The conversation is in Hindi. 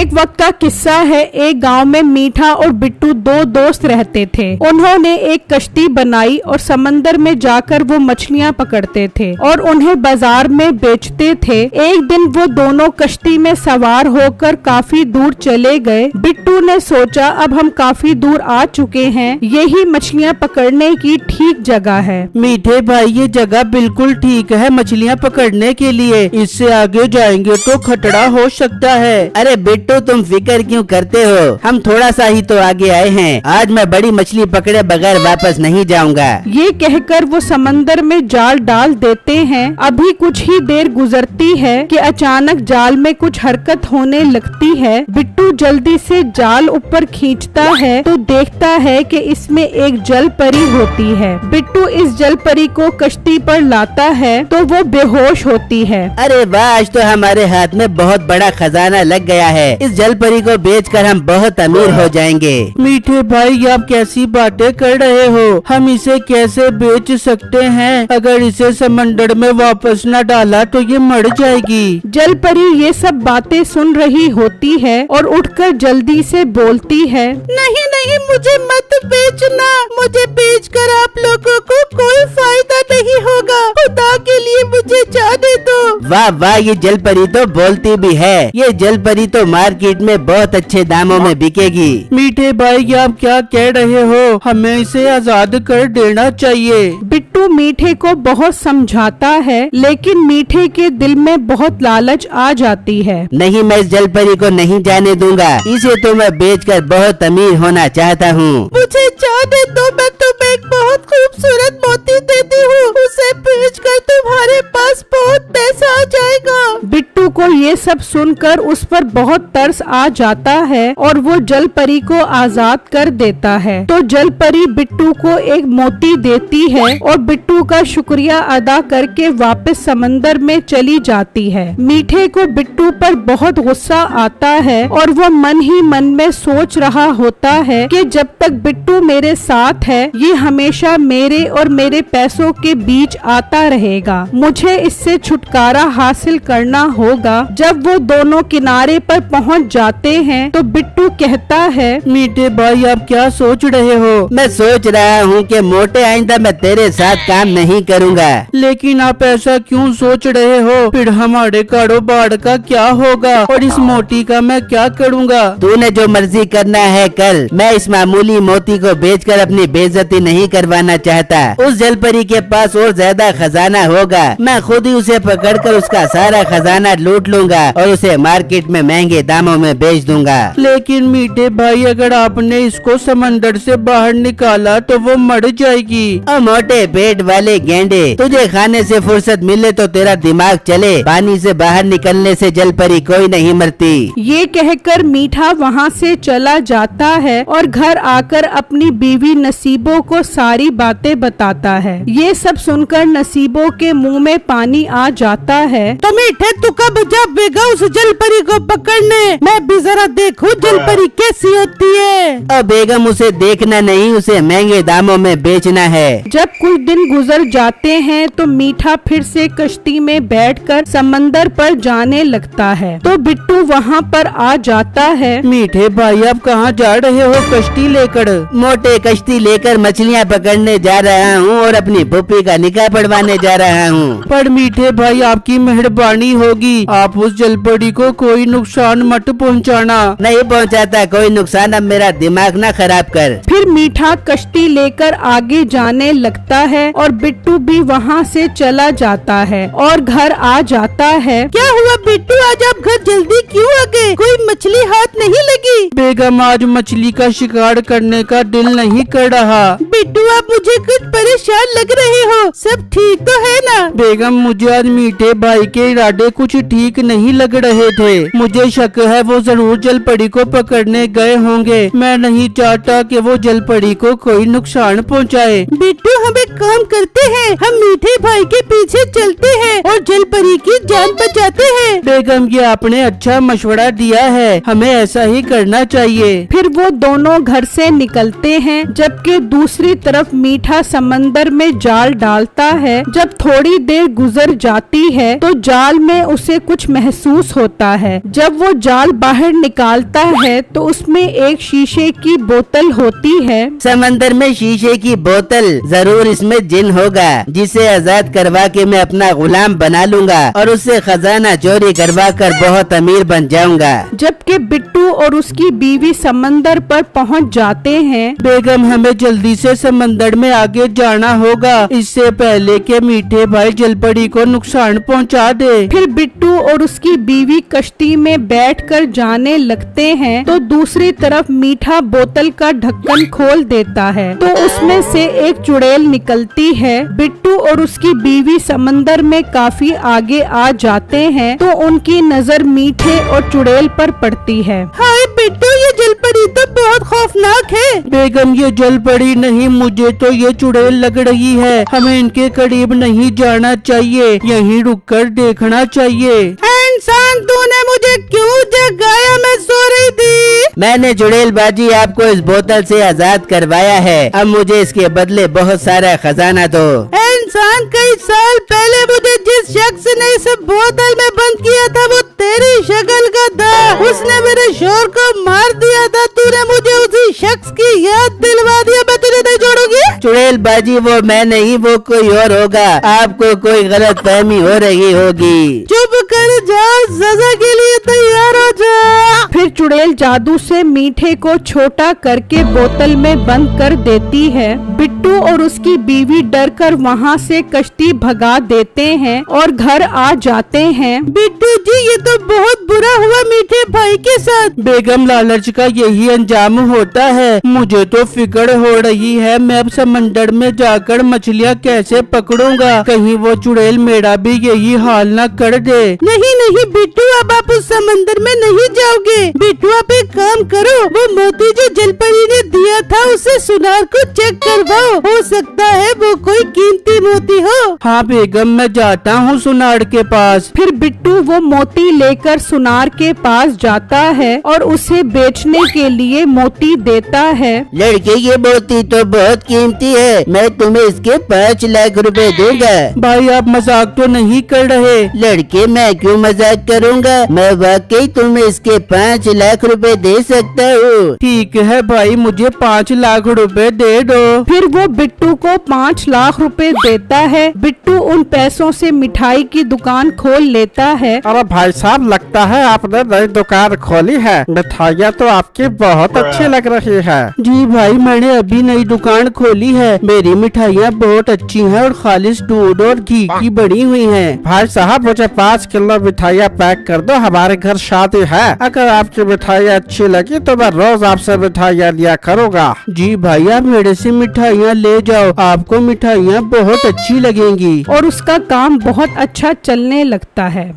एक वक्त का किस्सा है। एक गांव में मीठा और बिट्टू दो दोस्त रहते थे। उन्होंने एक कश्ती बनाई और समंदर में जाकर वो मछलियां पकड़ते थे और उन्हें बाजार में बेचते थे। एक दिन वो दोनों कश्ती में सवार होकर काफी दूर चले गए। बिट्टू ने सोचा अब हम काफी दूर आ चुके हैं, यही मछलियां पकड़ने की ठीक जगह है। मीठे भाई ये जगह बिल्कुल ठीक है मछलियाँ पकड़ने के लिए, इससे आगे जाएंगे तो खतरा हो सकता है। अरे बिट्टू तुम फिक्र क्यों करते हो, हम थोड़ा सा ही तो आगे आए हैं। आज मैं बड़ी मछली पकड़े बगैर वापस नहीं जाऊंगा। ये कहकर वो समंदर में जाल डाल देते हैं। अभी कुछ ही देर गुजरती है कि अचानक जाल में कुछ हरकत होने लगती है। बिट्टू जल्दी से जाल ऊपर खींचता है तो देखता है कि इसमें एक जल परी होती है। बिट्टू इस जल परी को कश्ती पर लाता है तो वो बेहोश होती है। अरे वाह, आज तो हमारे हाथ में बहुत बड़ा खजाना लग गया है। इस जल परी को बेचकर हम बहुत अमीर हो जाएंगे। मीठे भाई आप कैसी बातें कर रहे हो, हम इसे कैसे बेच सकते हैं? अगर इसे समंदर में वापस न डाला तो ये मर जाएगी। जल परी ये सब बातें सुन रही होती है और उठकर जल्दी से बोलती है, नहीं नहीं मुझे मत बेचना, मुझे बेचकर आप लोगों को कोई फायदा नहीं होगा, खुदा के लिए मुझे जाने दो। वाह वाह, ये जल परी तो बोलती भी है। ये जल परी तो मार्केट में बहुत अच्छे दामों में बिकेगी। मीठे भाई आप क्या कह रहे हो, हमें इसे आजाद कर देना चाहिए। बिट्टू मीठे को बहुत समझाता है लेकिन मीठे के दिल में बहुत लालच आ जाती है। नहीं, मैं इस जल परी को नहीं जाने दूंगा। इसे तो मैं बेचकर बहुत अमीर होना चाहता हूँ। मुझे जाने दो, मैं तुम्हें एक बहुत खूबसूरत मोती देती हूँ, उसे बेचकर तुम्हारे पास बहुत पैसा आ जाएगा। बिट्टू को ये सब सुनकर उस पर बहुत तरस आ जाता है और वो जल परी को आजाद कर देता है। तो जल परी बिट्टू को एक मोती देती है और बिट्टू का शुक्रिया अदा करके वापस समंदर में चली जाती है। मीठे को बिट्टू पर बहुत गुस्सा आता है और वो मन ही मन में सोच रहा होता है कि जब तक बिट्टू मेरे साथ है ये हमेशा मेरे और मेरे पैसों के बीच आता रहेगा। मुझे इससे छुटकारा हासिल करना होगा। जब वो दोनों किनारे पर पहुंच जाते हैं तो बिट्टू कहता है, मीठे भाई आप क्या सोच रहे हो? मैं सोच रहा हूँ कि मोटे आइंदा मैं तेरे साथ काम नहीं करूँगा। लेकिन आप ऐसा क्यों सोच रहे हो? फिर हमारे कारोबार का क्या होगा और इस मोती का मैं क्या करूँगा? तूने जो मर्जी करना है कर, मैं इस मामूली मोती को बेचकर अपनी बेइज्जती नहीं करवाना चाहता। उस जल परी के पास और ज्यादा खजाना होगा, मैं खुद ही उसे पकड़कर उसका सारा खजाना लूट लूंगा और उसे मार्केट में महंगे दामों में बेच दूंगा। लेकिन मीठे भाई अगर आपने इसको समंदर से बाहर निकाला तो वो मर जाएगी। और मोटे पेट वाले गेंडे, तुझे खाने से फुर्सत मिले तो तेरा दिमाग चले, पानी से बाहर निकलने से जल परी कोई नहीं मरती। ये कहकर मीठा वहाँ से चला जाता है और घर आकर अपनी बीवी नसीबो को सारी बातें बताता है। ये सब सुनकर नसीबो के मुंह में पानी आ जाता है। तो मीठे तू कब जाएगा उस जल परी को पकड़ने? मैं भी जरा देखूं जल परी कैसी होती है। और बेगम उसे देखना नहीं, उसे महंगे दामों में बेचना है। जब कुछ दिन गुजर जाते हैं तो मीठा फिर से कश्ती में बैठकर समंदर पर जाने लगता है। तो बिट्टू वहाँ पर आ जाता है। मीठे भाई आप कहाँ जा रहे हो कश्ती लेकर? मोटे कश्ती लेकर मछलियाँ पकड़ने जा रहा हूँ और अपनी पुप्पी का निकाह पढ़वाने जा रहा हूँ। पर मीठे भाई आपकी मेहरबानी होगी, आप उस जल परी को कोई नुकसान मत पहुँचाना। नहीं पहुँचाता कोई नुकसान, अब मेरा दिमाग ना खराब कर। फिर मीठा कश्ती लेकर आगे जाने लगता है और बिट्टू भी वहाँ से चला जाता है और घर आ जाता है। क्या हुआ बिट्टू, आज आप घर जल्दी क्यों आ गए? कोई मछली हाथ नहीं लगी? बेगम आज मछली का शिकार करने का दिल नहीं कर रहा। बिट्टू आप मुझे कुछ परेशान लग रहे हो, सब ठीक तो है ना? बेगम मुझे आज मीठे भाई के इरादे कुछ ठीक नहीं लग रहे थे। मुझे शक है वो जरूर जल परी को पकड़ने गए होंगे। मैं नहीं चाहता कि वो जल परी को कोई नुकसान पहुंचाए। बिट्टू हम एक काम करते हैं, हम मीठे भाई के पीछे चलते हैं और जल परी की जान बचाते हैं। बेगम ये आपने अच्छा मशवरा दिया है, हमें ऐसा ही करना जाना चाहिए। फिर वो दोनों घर से निकलते हैं, जबकि दूसरी तरफ मीठा समंदर में जाल डालता है। जब थोड़ी देर गुजर जाती है तो जाल में उसे कुछ महसूस होता है। जब वो जाल बाहर निकालता है तो उसमें एक शीशे की बोतल होती है। समंदर में शीशे की बोतल, जरूर इसमें जिन होगा जिसे आजाद करवा के मैं अपना गुलाम बना लूंगा और उससे खजाना चोरी करवा कर बहुत अमीर बन जाऊंगा। जबकि बिट्टू और उसकी बीवी समंदर पर पहुंच जाते हैं। बेगम, हमें जल्दी से समंदर में आगे जाना होगा, इससे पहले कि मीठे भाई जलपरी को नुकसान पहुंचा दे। फिर बिट्टू और उसकी बीवी कश्ती में बैठकर जाने लगते हैं तो दूसरी तरफ मीठा बोतल का ढक्कन खोल देता है तो उसमें से एक चुड़ैल निकलती है। बिट्टू और उसकी बीवी समंदर में काफी आगे आ जाते हैं तो उनकी नजर मीठे और चुड़ैल पर पड़ती है। हाय बिट्टू, ये जलपरी तो बहुत खौफनाक है। बेगम, ये जलपरी नहीं, मुझे तो ये चुड़ैल लग रही है। हमें इनके करीब नहीं जाना चाहिए, यहीं रुककर देखना चाहिए। इंसान, तूने मुझे क्यों जगाया? मैं सो रही थी। मैंने चुड़ैल बाजी आपको इस बोतल से आजाद करवाया है, अब मुझे इसके बदले बहुत सारा खजाना दो। इंसान, कई साल पहले मुझे जिस शख्स ने इस बोतल में बंद किया था वो तेरी शक्ल का था। उसने मेरे शोर को मार दिया था। तूने मुझे उसी शख्स की याद दिलवा दिया। मैं तुझे नहीं छोड़ूंगी। चुड़ैल बाजी, वो मैं नहीं, वो कोई और होगा। आपको कोई गलत फहमी हो रही होगी। चुप कर जा, सजा के लिए तैयार हो जा। फिर चुड़ैल जादू से मीठे को छोटा करके बोतल में बंद कर देती है। बिट्टू और उसकी बीवी डर कर वहाँ से कश्ती भगा देते हैं और घर आ जाते हैं। बिट्टू जी, ये तो बहुत बुरा हुआ मीठे भाई के साथ। बेगम, लालच का यही अंजाम होता है। मुझे तो फिक्र हो रही है, मैं अब समंदर में जाकर मछलियाँ कैसे पकड़ूंगा। कहीं वो चुड़ैल मेरा भी यही हाल न कर दे। नहीं नहीं बिट्टू, अब आप उस समंदर में नहीं जाओगे। बिट्टू, आप एक काम करो, वो मोती जो जलपरी ने दिया था उसे सुनार को चेक करवाओ। हो सकता है वो कोई कीमती मोती हो। हाँ बेगम, मैं जाता हूँ सुनार के पास। फिर बिट्टू वो मोती लेकर सुनार के पास जाता है और उसे बेचने के लिए मोती देता है। लड़के, ये मोती तो बहुत कीमती है, मैं तुम्हें इसके 5 लाख रुपए दूंगा। भाई, आप मजाक तो नहीं कर रहे? लड़के, मैं क्यों मजाक करूंगा, मैं वाकई तुम्हें इसके 5 लाख रुपए दे सकता हूँ। ठीक है भाई, मुझे 5 लाख रुपए दे दो। फिर वो बिट्टू को 5 लाख रुपए देता है। बिट्टू उन पैसों से मिठाई की दुकान खोल लेता है। अरे भाई साहब, लगता है आपने नई दुकान खोली है। मिठाइयाँ तो आपकी बहुत अच्छी लग रही है। जी भाई, मैंने अभी नई दुकान खोली है। मेरी मिठाइयाँ बहुत अच्छी हैं और खालिश दूध और घी की बनी हुई हैं। भाई साहब, मुझे 5 किलो मिठाइयाँ पैक कर दो, हमारे घर शादी है। अगर आपकी मिठाइयाँ अच्छी लगी तो मैं रोज आपसे मिठाइयाँ लिया करूँगा। जी भाई, आप मेरे से मिठाइयाँ ले जाओ, आपको मिठाइयाँ बहुत अच्छी लगेंगी। और उसका काम बहुत अच्छा चलने लगता है।